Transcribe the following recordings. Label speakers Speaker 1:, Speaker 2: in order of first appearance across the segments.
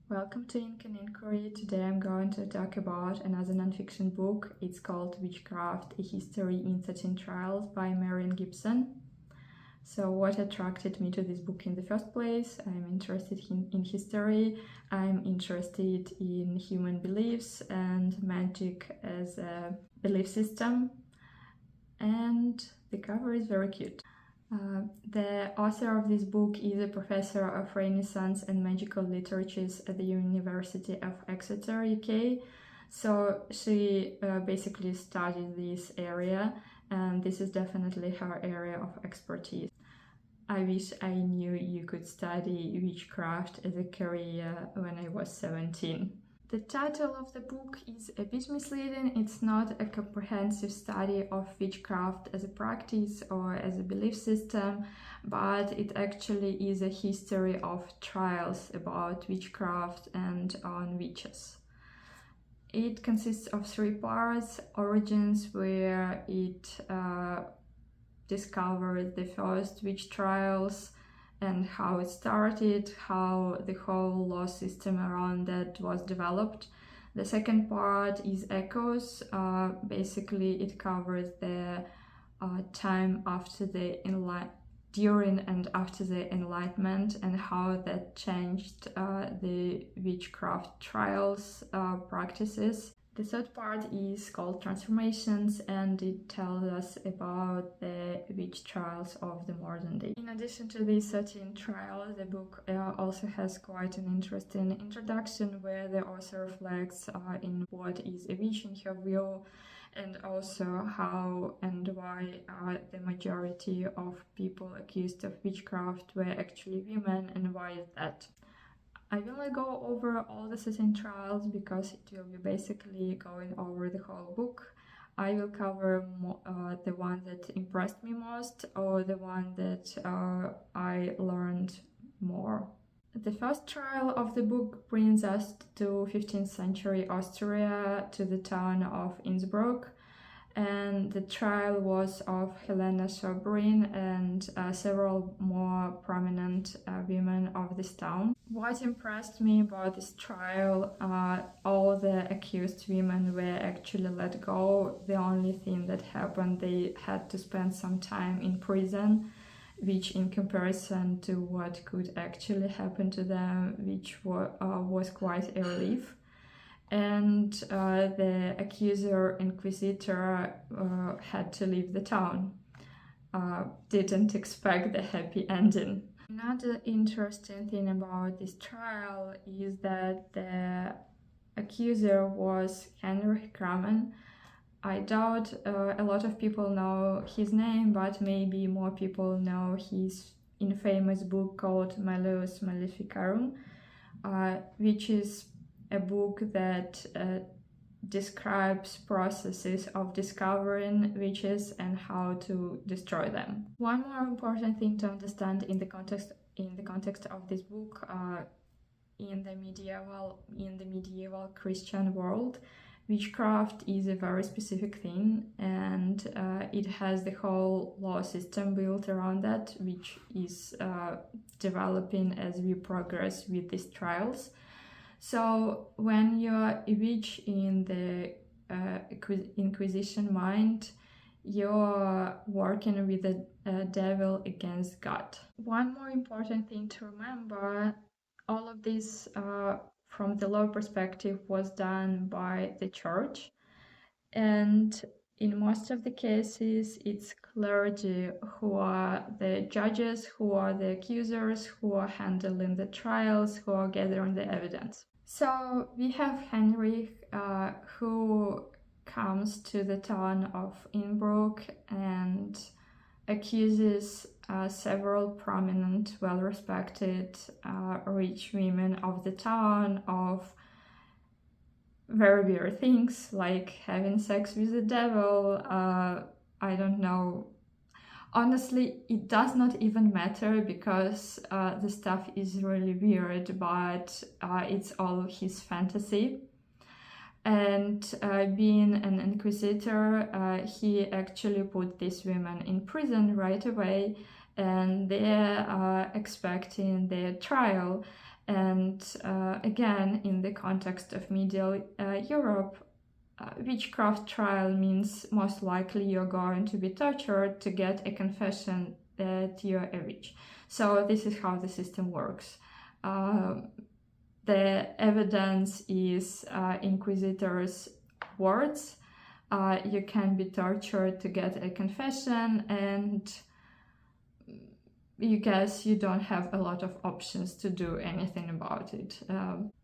Speaker 1: Welcome to Ink and Inquiry. Today I'm going to talk about another nonfiction book. It's called Witchcraft, A History in 13 Trials by Marion Gibson. So what attracted me to this book in the first place? I'm interested in history, I'm interested in human beliefs and magic as a belief system, and the cover is very cute. The author of this book is a professor of Renaissance and magical literatures at the University of Exeter, UK. So she basically studied this area, and this is definitely her area of expertise. I wish I knew you could study witchcraft as a career when I was 17. The title of the book is a bit misleading. It's not a comprehensive study of witchcraft as a practice or as a belief system, but it actually is a history of trials about witchcraft and on witches. It consists of 3 parts: origins, where it discovered the first witch trials and how it started, how the whole law system around that was developed. The second part is echoes. Basically, it covers the time after the during and after the Enlightenment and how that changed the witchcraft trials practices. The third part is called Transformations, and it tells us about the witch trials of the modern day. In addition to these 13 trials, the book also has quite an interesting introduction where the author reflects in what is a witch in her view, and also how and why the majority of people accused of witchcraft were actually women, and why is that. I will not go over all the 13 trials because it will be basically going over the whole book. I will cover the one that impressed me most, or the one that I learned more. The first trial of the book brings us to 15th century Austria, to the town of Innsbruck, and the trial was of Helena Soberin and several more prominent women of this town. What impressed me about this trial, all the accused women were actually let go. The only thing that happened, they had to spend some time in prison, which in comparison to what could actually happen to them, which was quite a relief. And the accuser inquisitor had to leave the town. Didn't expect the happy ending. Another interesting thing about this trial is that the accuser was Henry Kramen. I doubt a lot of people know his name, but maybe more people know his infamous book called Malleus Maleficarum, which is a book that describes processes of discovering witches and how to destroy them. One more important thing to understand in the context of this book, in the medieval Christian world, witchcraft is a very specific thing, and it has the whole law system built around that, which is developing as we progress with these trials. So when you're a witch in the Inquisition mind, you're working with the devil against God. One more important thing to remember, all of this from the law perspective was done by the church, and in most of the cases it's clergy who are the judges, who are the accusers, who are handling the trials, who are gathering the evidence. So we have Henry who comes to the town of Innsbruck and accuses several prominent, well-respected, rich women of the town of very weird things, like having sex with the devil. I don't know. Honestly, it does not even matter because the stuff is really weird, but it's all his fantasy. And being an inquisitor, he actually put these women in prison right away, and they're expecting their trial. And again, in the context of medieval Europe, witchcraft trial means most likely you're going to be tortured to get a confession that you're a witch. So this is how the system works. The evidence is inquisitors' words. You can be tortured to get a confession, and you guess you don't have a lot of options to do anything about it.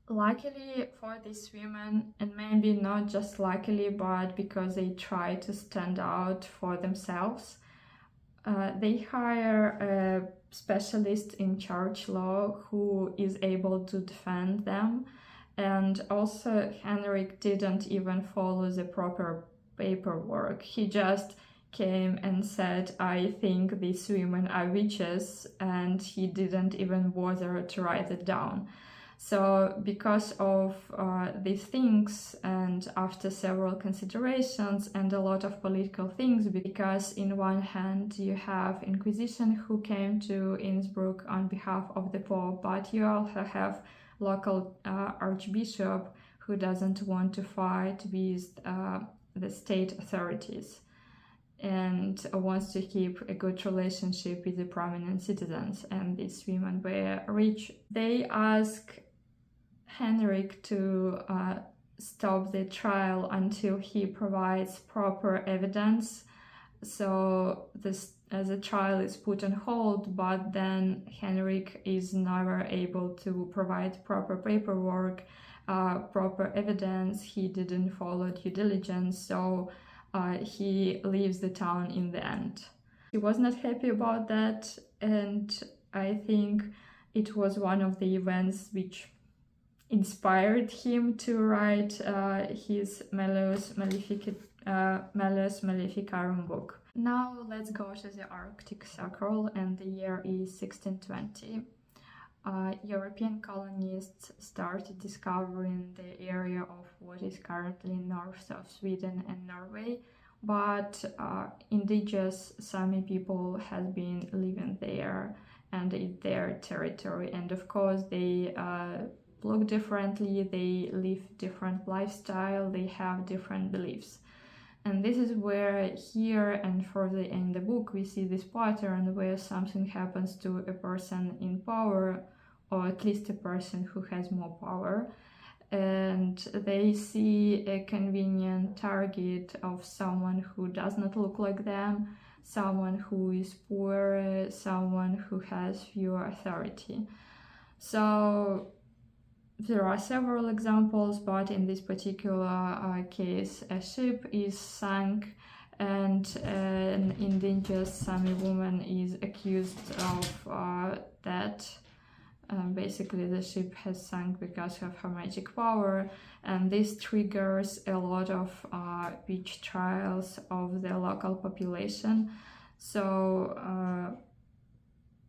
Speaker 1: Luckily for these women, and maybe not just luckily, but because they try to stand out for themselves, they hire a specialist in church law who is able to defend them. And also, Henrik didn't even follow the proper paperwork. He just came and said, I think these women are witches, and he didn't even bother to write it down. So because of these things, and after several considerations and a lot of political things, because in one hand you have Inquisition who came to Innsbruck on behalf of the Pope, but you also have local archbishop who doesn't want to fight with the state authorities and wants to keep a good relationship with the prominent citizens, and these women were rich. They ask Henrik to stop the trial until he provides proper evidence. So the trial is put on hold, but then Henrik is never able to provide proper paperwork, proper evidence. He didn't follow due diligence, so he leaves the town in the end. He was not happy about that, and I think it was one of the events which inspired him to write his Malleus Maleficarum book. Now let's go to the Arctic Circle, and the year is 1620. European colonists started discovering the area of what is currently north of Sweden and Norway, but indigenous Sami people had been living there, and it's their territory, and of course they look differently, they live different lifestyle, they have different beliefs. And this is where here and further in the book we see this pattern where something happens to a person in power, or at least a person who has more power, and they see a convenient target of someone who does not look like them, someone who is poor, someone who has fewer authority. So there are several examples, but in this particular case, a ship is sunk and an indigenous Sami woman is accused of that. Basically, the ship has sunk because of her magic power, and this triggers a lot of witch trials of the local population. So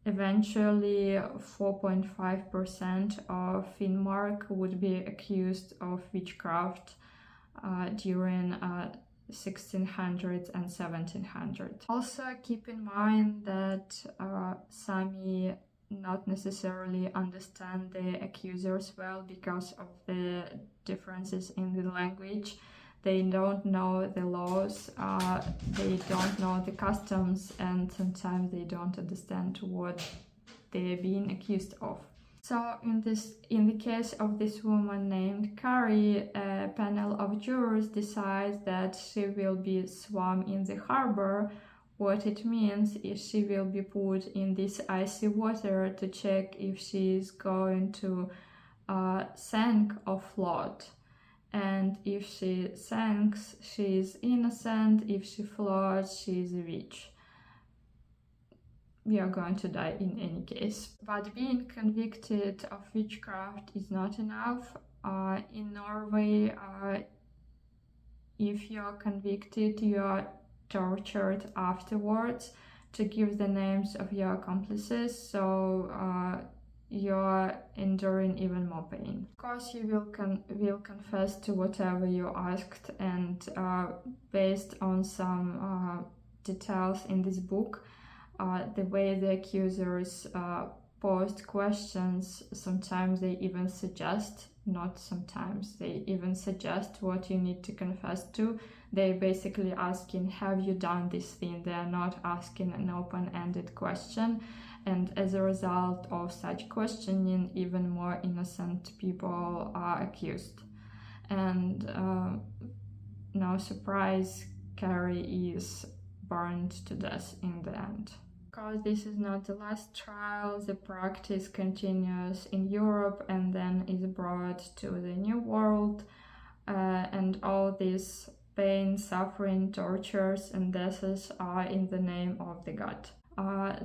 Speaker 1: eventually 4.5% of Finnmark would be accused of witchcraft during 1600s and 1700s. Also keep in mind that Sami not necessarily understand the accusers well because of the differences in the language. They don't know the laws, they don't know the customs, and sometimes they don't understand what they're being accused of. So in the case of this woman named Kari, a panel of jurors decides that she will be swum in the harbor. What it means is she will be put in this icy water to check if she is going to sink or float. And if she sinks, she is innocent. If she floats, she is a witch. We are going to die in any case. But being convicted of witchcraft is not enough. In Norway, if you are convicted, you are tortured afterwards to give the names of your accomplices, so you're enduring even more pain. Of course, you will confess to whatever you asked, and based on some details in this book, the way the accusers posed questions. Sometimes they even suggest, not sometimes, they even suggest what you need to confess to. They're basically asking, have you done this thing? They are not asking an open-ended question. And as a result of such questioning, even more innocent people are accused. And no surprise, Carrie is burned to death in the end. Because this is not the last trial, the practice continues in Europe and then is brought to the New World, and all this pain, suffering, tortures, and deaths are in the name of the god.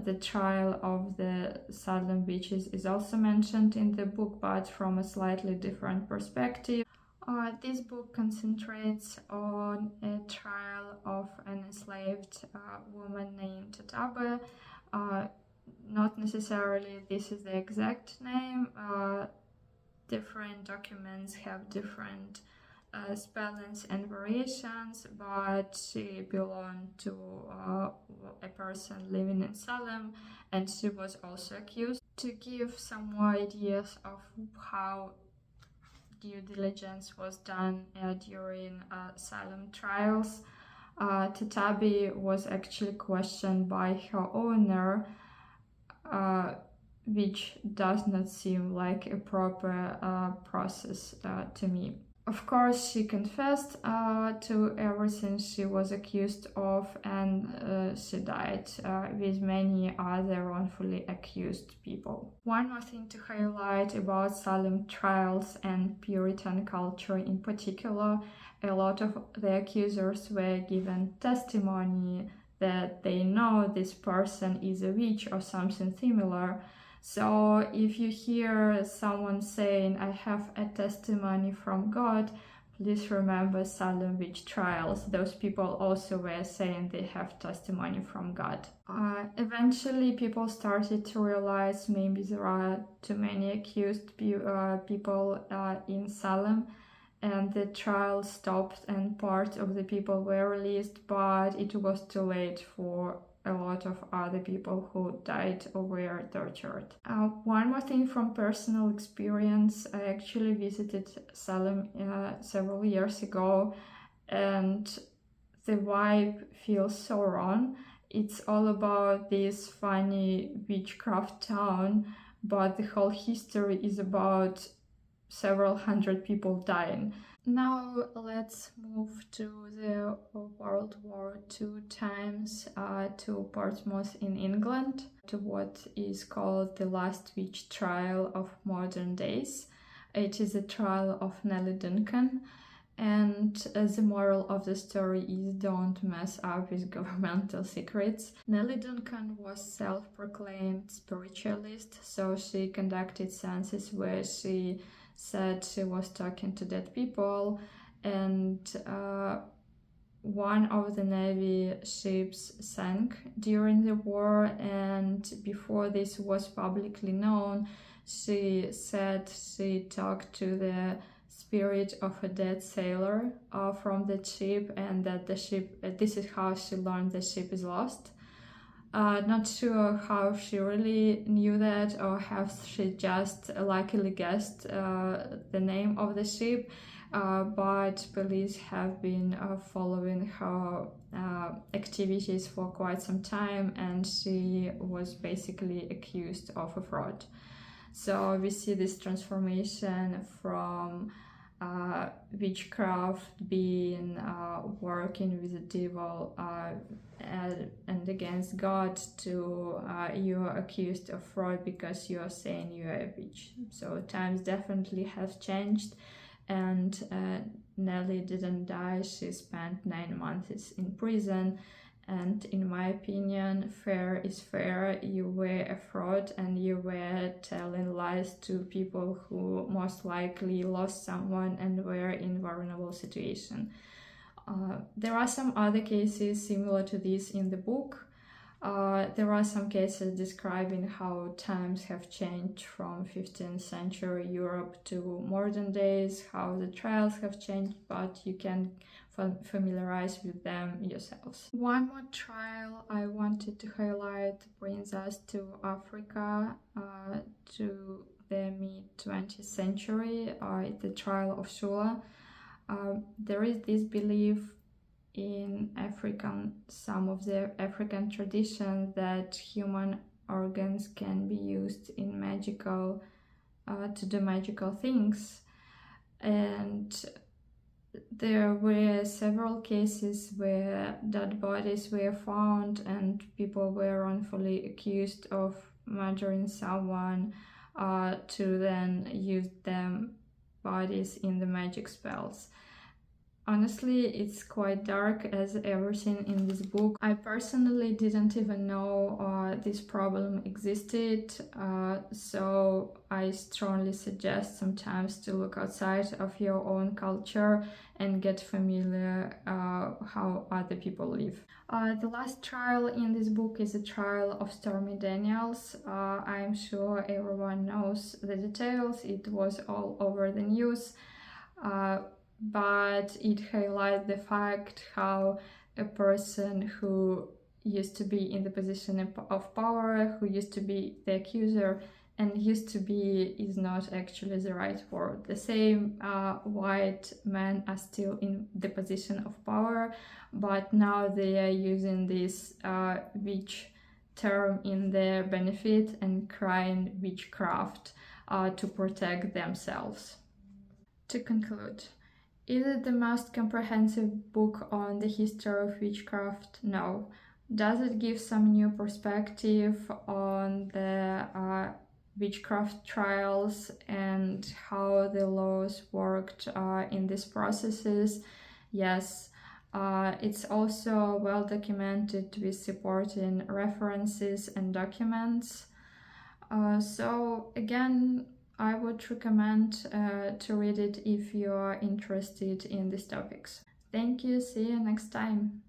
Speaker 1: The trial of the Salem witches is also mentioned in the book, but from a slightly different perspective. This book concentrates on a trial of an enslaved woman named Tabe. Not necessarily this is the exact name. Different documents have different spellings and variations, but she belonged to a person living in Salem, and she was also accused. To give some more ideas of how due diligence was done during Salem trials, Tatabi was actually questioned by her owner, which does not seem like a proper process to me. Of course, she confessed to everything she was accused of, and she died with many other wrongfully accused people. One more thing to highlight about Salem trials and Puritan culture in particular: a lot of the accusers were given testimony that they know this person is a witch or something similar. So if you hear someone saying, I have a testimony from God, please remember Salem witch trials. Those people also were saying they have testimony from God. Eventually people started to realize maybe there are too many accused people in Salem, and the trial stopped and part of the people were released, but it was too late for a lot of other people who died or were tortured. One more thing from personal experience: I actually visited Salem several years ago, and the vibe feels so wrong. It's all about this funny witchcraft town, but the whole history is about several hundred people dying. Now let's move to the World War II times, to Portsmouth in England, to what is called the last witch trial of modern days. It is a trial of Nellie Duncan, and the moral of the story is don't mess up with governmental secrets. Nellie Duncan was self-proclaimed spiritualist, so she conducted seances where she said she was talking to dead people, and one of the Navy ships sank during the war, and before this was publicly known, she said she talked to the spirit of a dead sailor from the ship, and that the ship, this is how she learned the ship is lost. Not sure how she really knew that, or have she just luckily guessed the name of the ship, but police have been following her activities for quite some time, and she was basically accused of a fraud. So we see this transformation from witchcraft being working with the devil and against God, to you are accused of fraud because you are saying you are a witch. So times definitely have changed, and Nellie didn't die. She spent 9 months in prison, and in my opinion, fair is fair. You were a fraud and you were telling lies to people who most likely lost someone and were in vulnerable situation. There are some other cases similar to this in the book. There are some cases describing how times have changed from 15th century Europe to modern days, how the trials have changed, but you can familiarize with them yourselves. One more trial I wanted to highlight brings us to Africa, to the mid-20th century. It's the trial of Shula. There is this belief in some of the African tradition that human organs can be used in magical, to do magical things. And there were several cases where dead bodies were found and people were wrongfully accused of murdering someone, to then use them bodies in the magic spells. Honestly, it's quite dark as everything in this book. I personally didn't even know this problem existed, so I strongly suggest sometimes to look outside of your own culture and get familiar how other people live. The last trial in this book is a trial of Stormy Daniels. I'm sure everyone knows the details. It was all over the news. But it highlights the fact how a person who used to be in the position of power, who used to be the accuser, and used to be is not actually the right word. The same white men are still in the position of power, but now they are using this witch term in their benefit and crying witchcraft to protect themselves. To conclude, is it the most comprehensive book on the history of witchcraft? No. Does it give some new perspective on the witchcraft trials and how the laws worked in these processes? Yes. It's also well documented with supporting references and documents. So again, I would recommend to read it if you are interested in these topics. Thank you, see you next time.